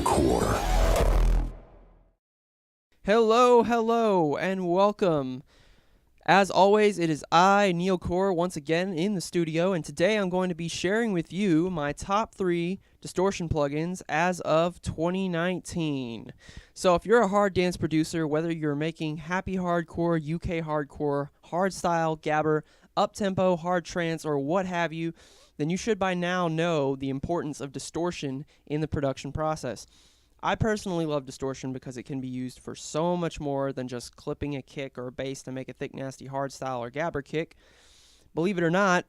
NeoQor. Hello, and welcome. As always, it is I, NeoQor, once again in the studio, and today I'm going to be sharing with you my top 3 distortion plugins as of 2019. So if you're a hard dance producer, whether you're making happy hardcore, UK hardcore, hardstyle, gabber, up-tempo, hard trance, or what have you, then you should by now know the importance of distortion in the production process. I personally love distortion because it can be used for so much more than just clipping a kick or a bass to make a thick, nasty hardstyle or gabber kick. Believe it or not,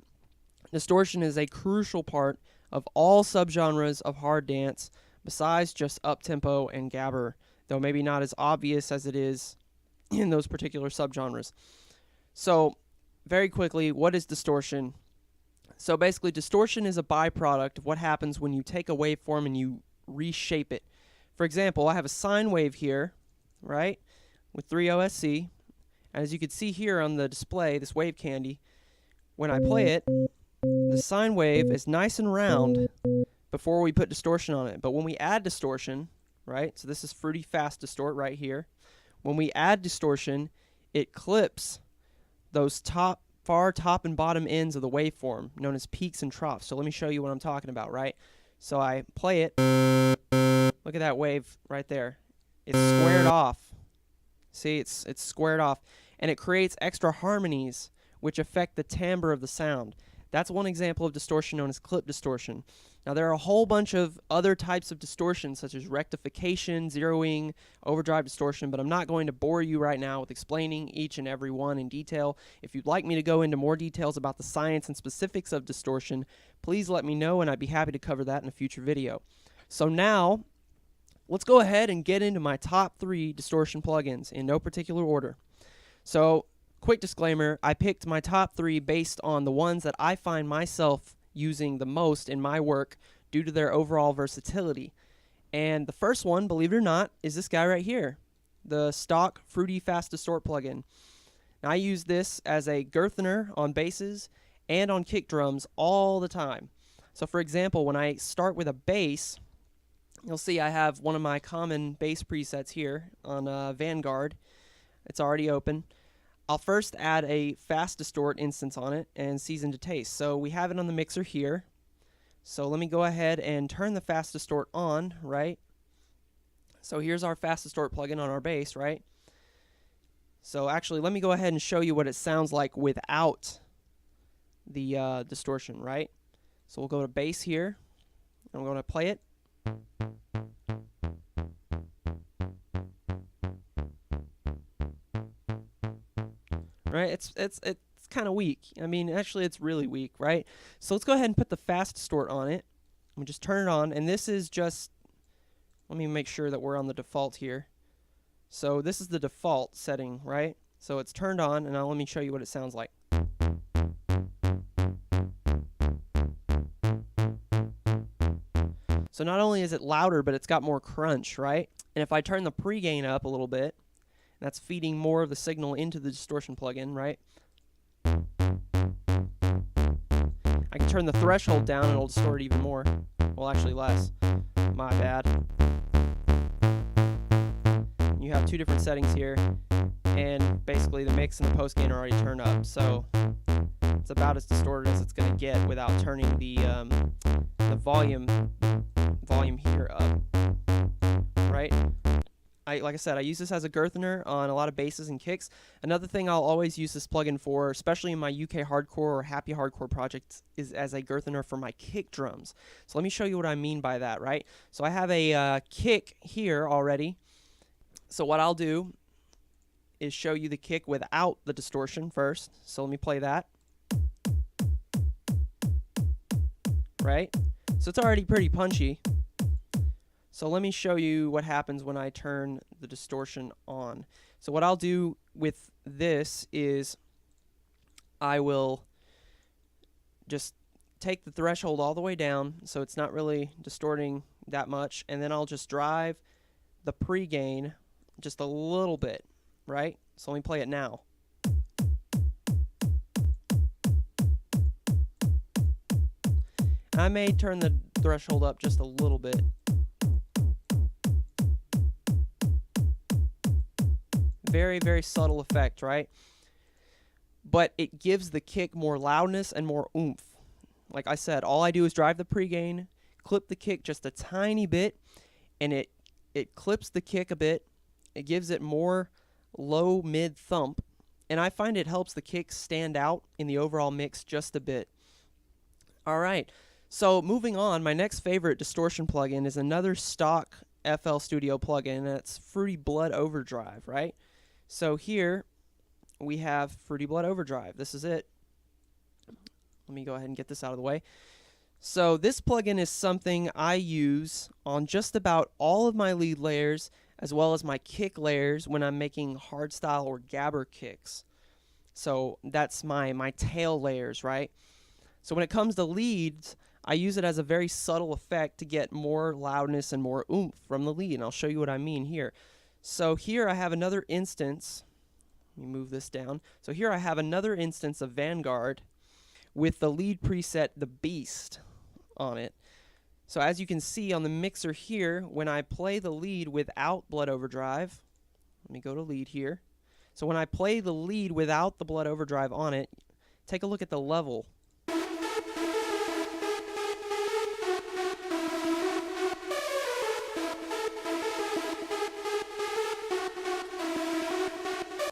distortion is a crucial part of all subgenres of hard dance besides just up-tempo and gabber, though maybe not as obvious as it is in those particular subgenres. So, very quickly, what is distortion? So basically, distortion is a byproduct of what happens when you take a waveform and you reshape it. For example, I have a sine wave here, right, with 3 OSC, and as you can see here on the display, this wave candy, when I play it, the sine wave is nice and round before we put distortion on it. But when we add distortion, right, so this is fruity fast distort right here, when we add distortion, it clips those far top and bottom ends of the waveform, known as peaks and troughs. So let me show you what I'm talking about, right? So I play it. Look at that wave right there. It's squared off. See, it's squared off. And it creates extra harmonies which affect the timbre of the sound. That's one example of distortion known as clip distortion. Now there are a whole bunch of other types of distortion such as rectification, zeroing, overdrive distortion, but I'm not going to bore you right now with explaining each and every one in detail. If you'd like me to go into more details about the science and specifics of distortion, please let me know and I'd be happy to cover that in a future video. So now, let's go ahead and get into my top 3 distortion plugins in no particular order. So, quick disclaimer, I picked my top 3 based on the ones that I find myself using the most in my work due to their overall versatility. And the first one, believe it or not, is this guy right here, the stock Fruity Fast Distort plugin. Now, I use this as a girthener on basses and on kick drums all the time. So for example, when I start with a bass, you'll see I have one of my common bass presets here on Vanguard. It's already open. I'll first add a fast distort instance on it and season to taste. So we have it on the mixer here. So let me go ahead and turn the fast distort on, right? So here's our fast distort plugin on our bass, right? So actually, let me go ahead and show you what it sounds like without the distortion, right? So we'll go to bass here, and we're going to play it. Right, it's kind of weak. I mean, actually, it's really weak, right? So let's go ahead and put the fast distort on it. We just turn it on, and this is just. Let me make sure that we're on the default here. So this is the default setting, right? So it's turned on, and now let me show you what it sounds like. So not only is it louder, but it's got more crunch, right? And if I turn the pre-gain up a little bit, that's feeding more of the signal into the distortion plugin, right? I can turn the threshold down and it'll distort even more. Well, actually less. My bad. You have 2 different settings here, and basically the mix and the post gain are already turned up, so it's about as distorted as it's going to get without turning the volume here up, right? Like I said, I use this as a girthener on a lot of basses and kicks. Another thing I'll always use this plugin for, especially in my UK hardcore or happy hardcore projects, is as a girthener for my kick drums. So let me show you what I mean by that, right? So I have a kick here already. So what I'll do is show you the kick without the distortion first. So let me play that. Right? So it's already pretty punchy. So let me show you what happens when I turn the distortion on. So what I'll do with this is I will just take the threshold all the way down so it's not really distorting that much, and then I'll just drive the pre-gain just a little bit, right? So let me play it now. And I may turn the threshold up just a little bit. Very, very subtle effect, right? But it gives the kick more loudness and more oomph. Like I said, all I do is drive the pregain, clip the kick just a tiny bit, and it clips the kick a bit. It gives it more low mid thump, and I find it helps the kick stand out in the overall mix just a bit. All right, so moving on, my next favorite distortion plugin is another stock FL Studio plugin, and it's Fruity Blood Overdrive, right? So here we have Fruity Blood Overdrive. This is it. Let me go ahead and get this out of the way. So this plugin is something I use on just about all of my lead layers as well as my kick layers when I'm making hardstyle or gabber kicks. So that's my tail layers, right? So when it comes to leads, I use it as a very subtle effect to get more loudness and more oomph from the lead, and I'll show you what I mean here. So here I have another instance. Let me move this down. So here I have another instance of Vanguard with the lead preset, the Beast, on it. So as you can see on the mixer here, when I play the lead without Blood Overdrive, let me go to lead here. So when I play the lead without the Blood Overdrive on it, take a look at the level.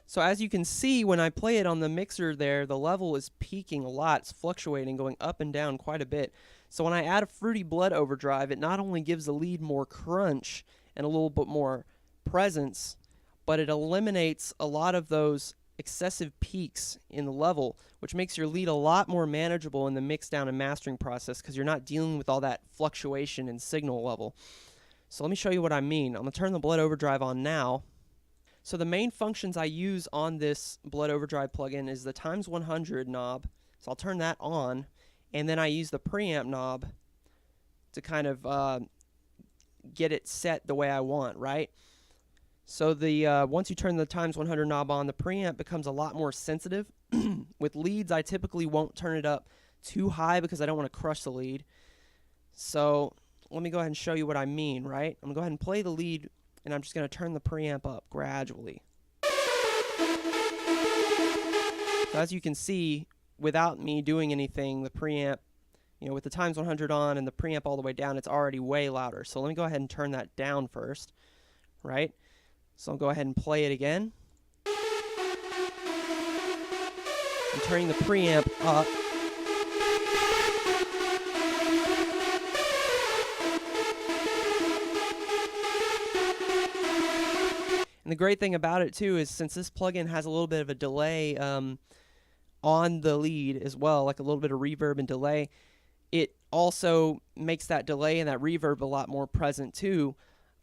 So as you can see, when I play it on the mixer there, the level is peaking a lot. It's fluctuating, going up and down quite a bit. So when I add a Fruity Blood Overdrive, it not only gives the lead more crunch and a little bit more presence, but it eliminates a lot of those excessive peaks in the level, which makes your lead a lot more manageable in the mix down and mastering process because you're not dealing with all that fluctuation in signal level. So let me show you what I mean. I'm going to turn the Blood Overdrive on now. So the main functions I use on this Blood Overdrive plugin is the ×100 knob. So I'll turn that on, and then I use the preamp knob to kind of get it set the way I want, right? So the once you turn the ×100 knob on, the preamp becomes a lot more sensitive. With leads, I typically won't turn it up too high because I don't want to crush the lead. So let me go ahead and show you what I mean, right? I'm going to go ahead and play the lead, and I'm just going to turn the preamp up gradually. So as you can see, without me doing anything, the preamp, with the ×100 on and the preamp all the way down, it's already way louder. So let me go ahead and turn that down first, right? So I'll go ahead and play it again. I'm turning the preamp up. And the great thing about it too is since this plugin has a little bit of a delay on the lead as well, like a little bit of reverb and delay, it also makes that delay and that reverb a lot more present too,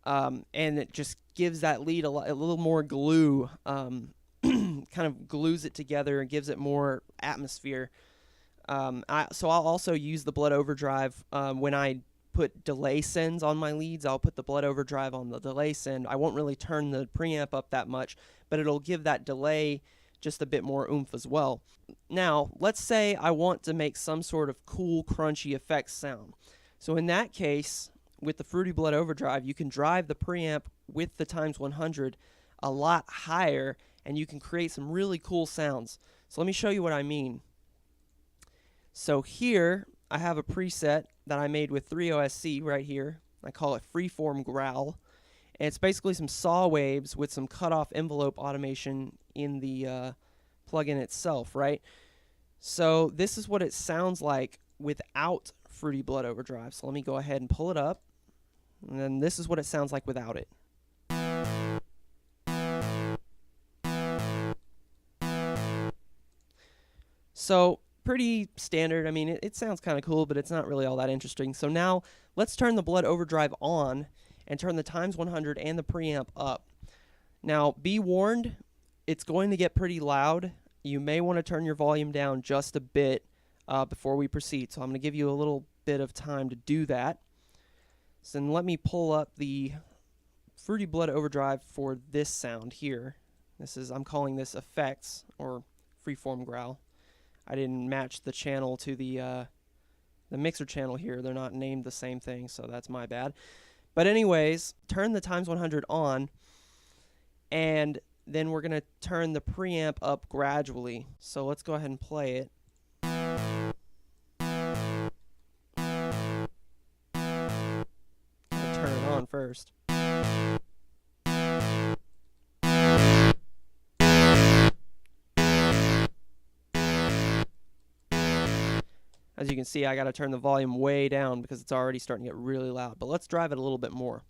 and it just gives that lead a little more glue, kind of glues it together and gives it more atmosphere. So I'll also use the Blood Overdrive when I put delay sends on my leads. I'll put the Blood Overdrive on the delay send. I won't really turn the preamp up that much, but it'll give that delay just a bit more oomph as well. Now, let's say I want to make some sort of cool, crunchy effects sound. So in that case, with the Fruity Blood Overdrive, you can drive the preamp with the ×100 a lot higher, and you can create some really cool sounds. So let me show you what I mean. So here, I have a preset that I made with 3OSC right here. I call it Freeform Growl. And it's basically some saw waves with some cutoff envelope automation in the plugin itself, right? So this is what it sounds like without Fruity Blood Overdrive. So let me go ahead and pull it up. And then this is what it sounds like without it. So pretty standard. I mean, it sounds kind of cool, but it's not really all that interesting. So now let's turn the Blood Overdrive on and turn the ×100 and the preamp up. Now, be warned, it's going to get pretty loud. You may want to turn your volume down just a bit before we proceed. So I'm going to give you a little bit of time to do that. So then let me pull up the Fruity Blood Overdrive for this sound here. I'm calling this Effects or Freeform Growl. I didn't match the channel to the mixer channel here. They're not named the same thing, so that's my bad. But anyways, turn the ×100 on, and then we're going to turn the preamp up gradually. So let's go ahead and play it. I'll turn it on first. As you can see, I got to turn the volume way down because it's already starting to get really loud. But let's drive it a little bit more.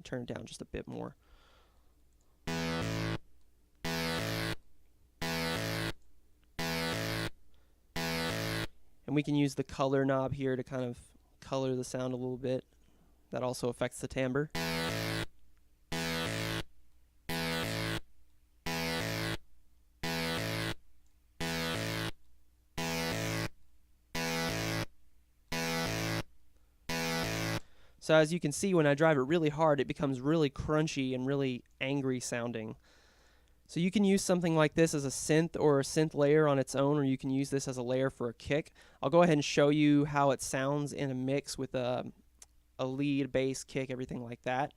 Turn it down just a bit more. And we can use the color knob here to kind of color the sound a little bit. That also affects the timbre. So as you can see, when I drive it really hard, it becomes really crunchy and really angry sounding. So you can use something like this as a synth or a synth layer on its own, or you can use this as a layer for a kick. I'll go ahead and show you how it sounds in a mix with a lead, bass, kick, everything like that.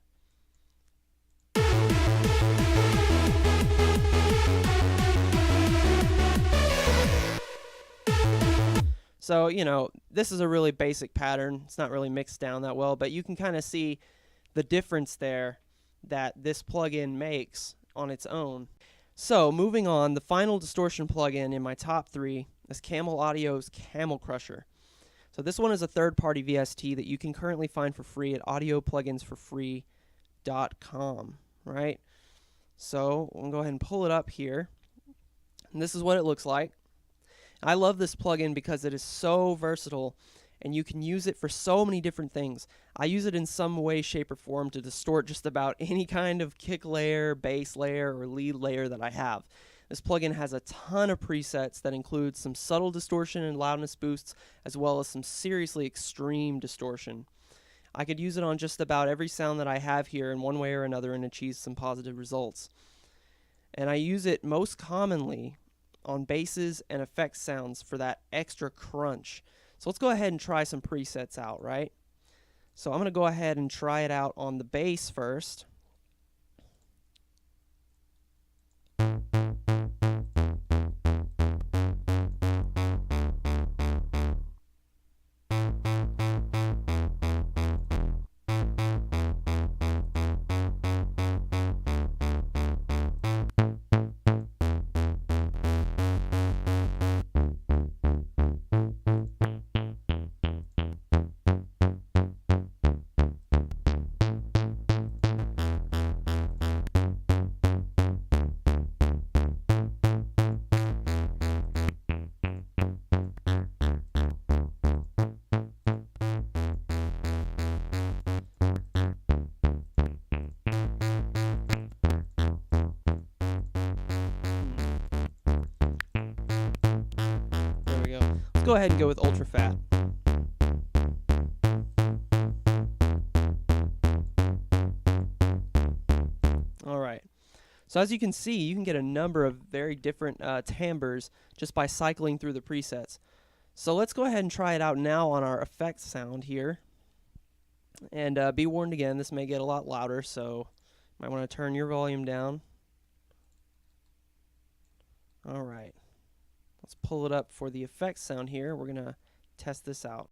So, you know, this is a really basic pattern. It's not really mixed down that well, but you can kind of see the difference there that this plugin makes on its own. So, moving on, the final distortion plugin in my top 3 is Camel Audio's Camel Crusher. So this one is a third-party VST that you can currently find for free at audiopluginsforfree.com, right? So, we'll go ahead and pull it up here. And this is what it looks like. I love this plugin because it is so versatile and you can use it for so many different things. I use it in some way, shape, or form to distort just about any kind of kick layer, bass layer, or lead layer that I have. This plugin has a ton of presets that include some subtle distortion and loudness boosts, as well as some seriously extreme distortion. I could use it on just about every sound that I have here in one way or another and achieve some positive results. And I use it most commonly on basses and effects sounds for that extra crunch. So let's go ahead and try some presets out, right? So I'm going to go ahead and try it out on the bass first. Let's go ahead and go with ultra phat. Alright, so as you can see, you can get a number of very different timbres just by cycling through the presets. So let's go ahead and try it out now on our effects sound here. And be warned again, this may get a lot louder, so you might want to turn your volume down. Alright. Let's pull it up for the effects sound here. We're going to test this out.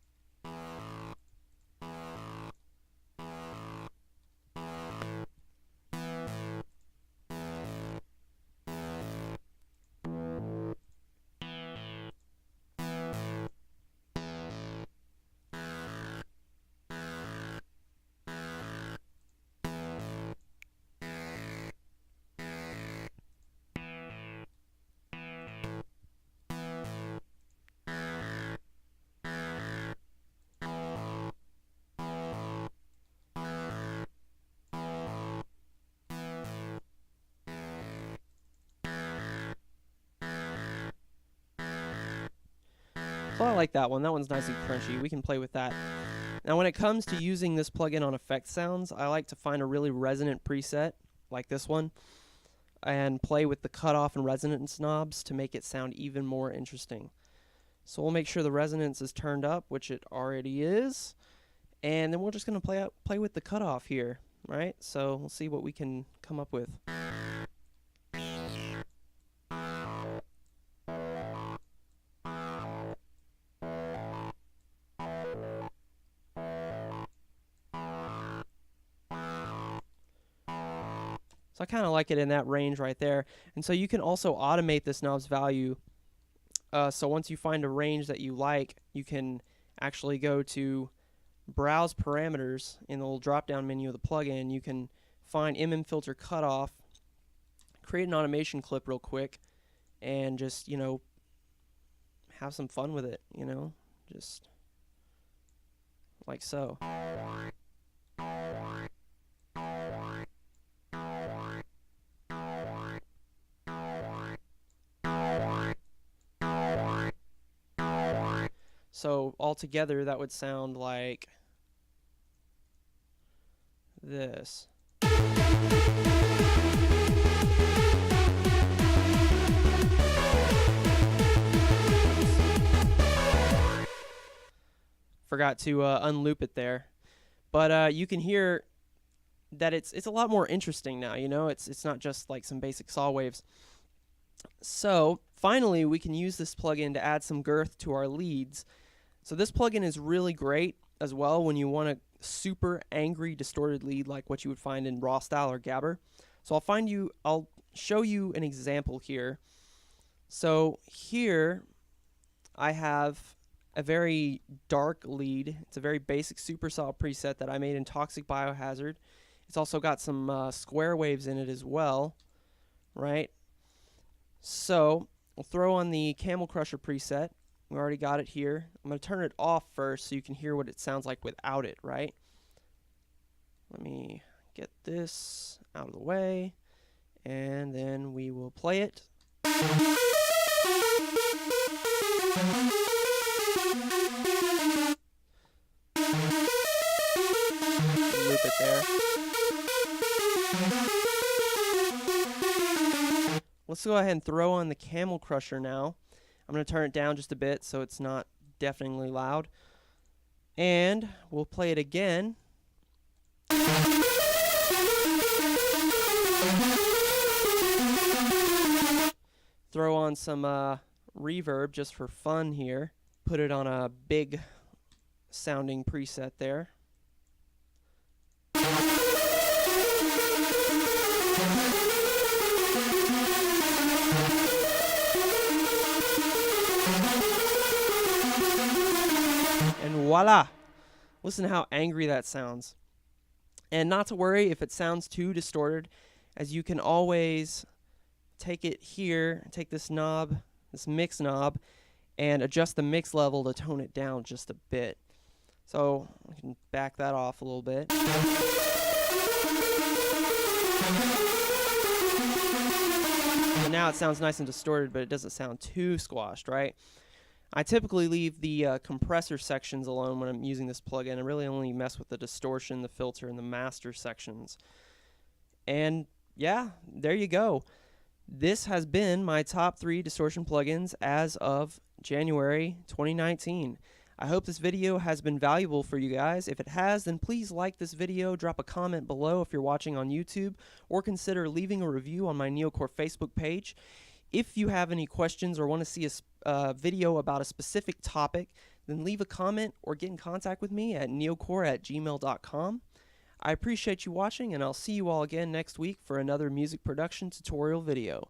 So I like that one. That one's nice and crunchy. We can play with that. Now when it comes to using this plugin on effect sounds, I like to find a really resonant preset, like this one, and play with the cutoff and resonance knobs to make it sound even more interesting. So we'll make sure the resonance is turned up, which it already is, and then we're just going to play with the cutoff here, right? So we'll see what we can come up with. So I kind of like it in that range right there. And so you can also automate this knob's value. So once you find a range that you like, you can actually go to Browse Parameters in the little drop-down menu of the plugin. You can find filter cutoff, create an automation clip real quick, and just, you know, have some fun with it, you know, just like so. So altogether that would sound like this. Forgot to unloop it there, but you can hear that it's a lot more interesting now. You know, it's not just like some basic saw waves. So finally, we can use this plugin to add some girth to our leads. So this plugin is really great as well when you want a super angry distorted lead like what you would find in raw style or gabber. So I'll show you an example here. So here I have a very dark lead. It's a very basic supersaw preset that I made in Toxic Biohazard. It's also got some square waves in it as well, right? So we'll throw on the Camel Crusher preset. We already got it here. I'm going to turn it off first so you can hear what it sounds like without it, right? Let me get this out of the way, and then we will play it. Loop it there. Let's go ahead and throw on the Camel Crusher now. I'm going to turn it down just a bit so it's not deafeningly loud. And we'll play it again. Throw on some reverb just for fun here. Put it on a big sounding preset there. And voila! Listen to how angry that sounds. And not to worry if it sounds too distorted, as you can always take it here, take this knob, this mix knob, and adjust the mix level to tone it down just a bit. So I can back that off a little bit. And now it sounds nice and distorted, but it doesn't sound too squashed, right? I typically leave the compressor sections alone when I'm using this plugin. I really only mess with the distortion, the filter, and the master sections. And yeah, there you go. This has been my top 3 distortion plugins as of January 2019. I hope this video has been valuable for you guys. If it has, then please like this video, drop a comment below if you're watching on YouTube, or consider leaving a review on my NeoQor Facebook page. If you have any questions or want to see a video about a specific topic, then leave a comment or get in contact with me at neoqor@gmail.com. I appreciate you watching, and I'll see you all again next week for another music production tutorial video.